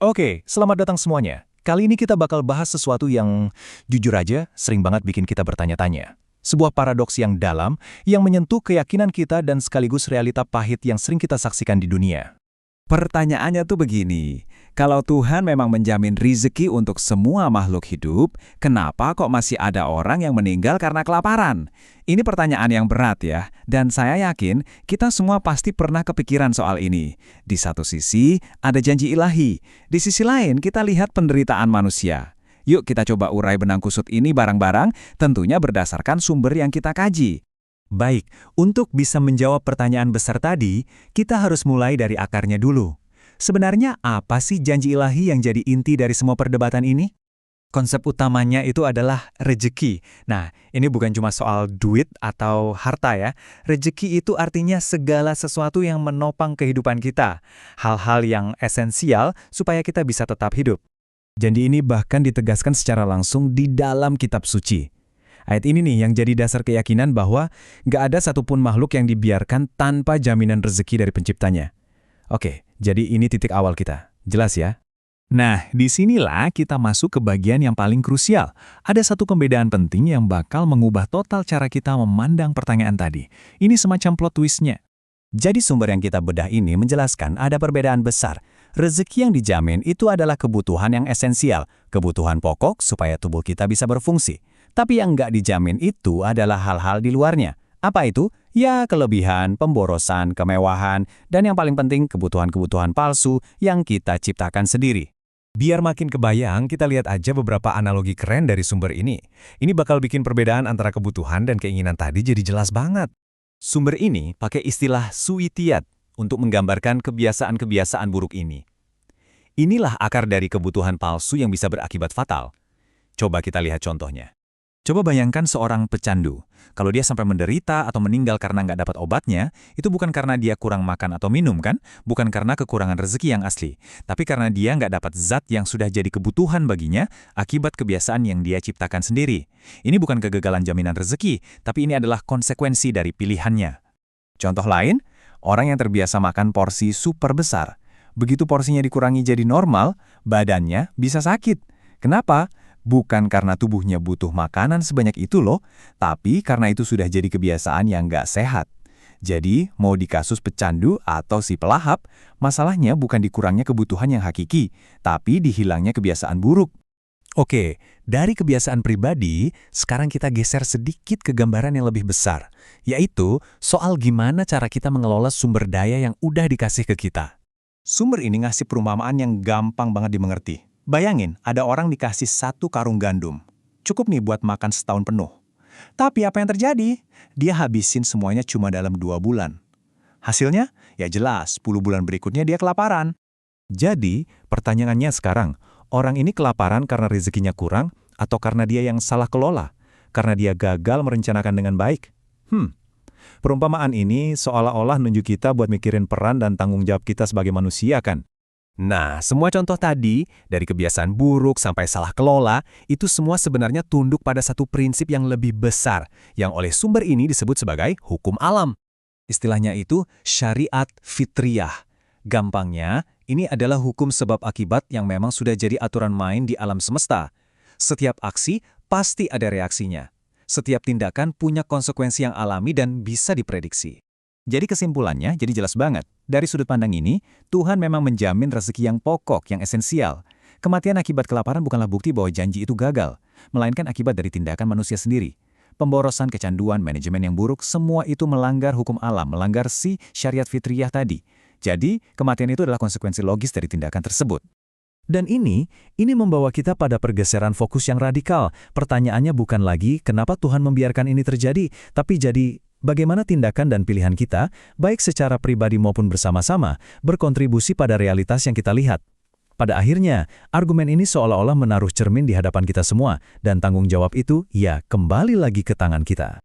Oke, selamat datang semuanya. Kali ini kita bakal bahas sesuatu yang jujur aja sering banget bikin kita bertanya-tanya. Sebuah paradoks yang dalam yang menyentuh keyakinan kita dan sekaligus realita pahit yang sering kita saksikan di dunia. Pertanyaannya tuh begini, kalau Tuhan memang menjamin rizki untuk semua makhluk hidup, kenapa kok masih ada orang yang meninggal karena kelaparan? Ini pertanyaan yang berat ya, dan saya yakin kita semua pasti pernah kepikiran soal ini. Di satu sisi, ada janji ilahi. Di sisi lain, kita lihat penderitaan manusia. Yuk kita coba urai benang kusut ini bareng-bareng, tentunya berdasarkan sumber yang kita kaji. Baik, untuk bisa menjawab pertanyaan besar tadi, kita harus mulai dari akarnya dulu. Sebenarnya apa sih janji ilahi yang jadi inti dari semua perdebatan ini? Konsep utamanya itu adalah rejeki. Nah, ini bukan cuma soal duit atau harta ya. Rejeki itu artinya segala sesuatu yang menopang kehidupan kita. Hal-hal yang esensial supaya kita bisa tetap hidup. Janji ini bahkan ditegaskan secara langsung di dalam kitab suci. Ayat ini nih yang jadi dasar keyakinan bahwa nggak ada satupun makhluk yang dibiarkan tanpa jaminan rezeki dari penciptanya. Oke, jadi ini titik awal kita. Jelas ya? Nah, disinilah kita masuk ke bagian yang paling krusial. Ada satu pembedaan penting yang bakal mengubah total cara kita memandang pertanyaan tadi. Ini semacam plot twist-nya. Jadi sumber yang kita bedah ini menjelaskan ada perbedaan besar. Rezeki yang dijamin itu adalah kebutuhan yang esensial, kebutuhan pokok supaya tubuh kita bisa berfungsi. Tapi yang nggak dijamin itu adalah hal-hal di luarnya. Apa itu? Ya kelebihan, pemborosan, kemewahan, dan yang paling penting kebutuhan-kebutuhan palsu yang kita ciptakan sendiri. Biar makin kebayang, kita lihat aja beberapa analogi keren dari sumber ini. Ini bakal bikin perbedaan antara kebutuhan dan keinginan tadi jadi jelas banget. Sumber ini pakai istilah suitiat untuk menggambarkan kebiasaan-kebiasaan buruk ini. Inilah akar dari kebutuhan palsu yang bisa berakibat fatal. Coba kita lihat contohnya. Coba bayangkan seorang pecandu. Kalau dia sampai menderita atau meninggal karena nggak dapat obatnya, itu bukan karena dia kurang makan atau minum kan? Bukan karena kekurangan rezeki yang asli. Tapi karena dia nggak dapat zat yang sudah jadi kebutuhan baginya akibat kebiasaan yang dia ciptakan sendiri. Ini bukan kegagalan jaminan rezeki, tapi ini adalah konsekuensi dari pilihannya. Contoh lain, orang yang terbiasa makan porsi super besar. Begitu porsinya dikurangi jadi normal, badannya bisa sakit. Kenapa? Bukan karena tubuhnya butuh makanan sebanyak itu loh, tapi karena itu sudah jadi kebiasaan yang nggak sehat. Jadi, mau di kasus pecandu atau si pelahap, masalahnya bukan dikurangnya kebutuhan yang hakiki, tapi dihilangnya kebiasaan buruk. Oke, dari kebiasaan pribadi, sekarang kita geser sedikit ke gambaran yang lebih besar, yaitu soal gimana cara kita mengelola sumber daya yang udah dikasih ke kita. Sumber ini ngasih perumpamaan yang gampang banget dimengerti. Bayangin, ada orang dikasih 1 karung gandum. Cukup nih buat makan setahun penuh. Tapi apa yang terjadi? Dia habisin semuanya cuma dalam 2 bulan. Hasilnya? Ya jelas, 10 bulan berikutnya dia kelaparan. Jadi, pertanyaannya sekarang, orang ini kelaparan karena rezekinya kurang atau karena dia yang salah kelola? Karena dia gagal merencanakan dengan baik? Perumpamaan ini seolah-olah nunjuk kita buat mikirin peran dan tanggung jawab kita sebagai manusia kan? Nah, semua contoh tadi, dari kebiasaan buruk sampai salah kelola, itu semua sebenarnya tunduk pada satu prinsip yang lebih besar, yang oleh sumber ini disebut sebagai hukum alam. Istilahnya itu syariat fitriyah. Gampangnya, ini adalah hukum sebab akibat yang memang sudah jadi aturan main di alam semesta. Setiap aksi pasti ada reaksinya. Setiap tindakan punya konsekuensi yang alami dan bisa diprediksi. Jadi kesimpulannya jadi jelas banget. Dari sudut pandang ini, Tuhan memang menjamin rezeki yang pokok, yang esensial. Kematian akibat kelaparan bukanlah bukti bahwa janji itu gagal, melainkan akibat dari tindakan manusia sendiri. Pemborosan, kecanduan, manajemen yang buruk, semua itu melanggar hukum alam, melanggar si syariat fitriyah tadi. Jadi, kematian itu adalah konsekuensi logis dari tindakan tersebut. Dan ini membawa kita pada pergeseran fokus yang radikal. Pertanyaannya bukan lagi kenapa Tuhan membiarkan ini terjadi, tapi jadi bagaimana tindakan dan pilihan kita, baik secara pribadi maupun bersama-sama, berkontribusi pada realitas yang kita lihat. Pada akhirnya, argumen ini seolah-olah menaruh cermin di hadapan kita semua, dan tanggung jawab itu, ya, kembali lagi ke tangan kita.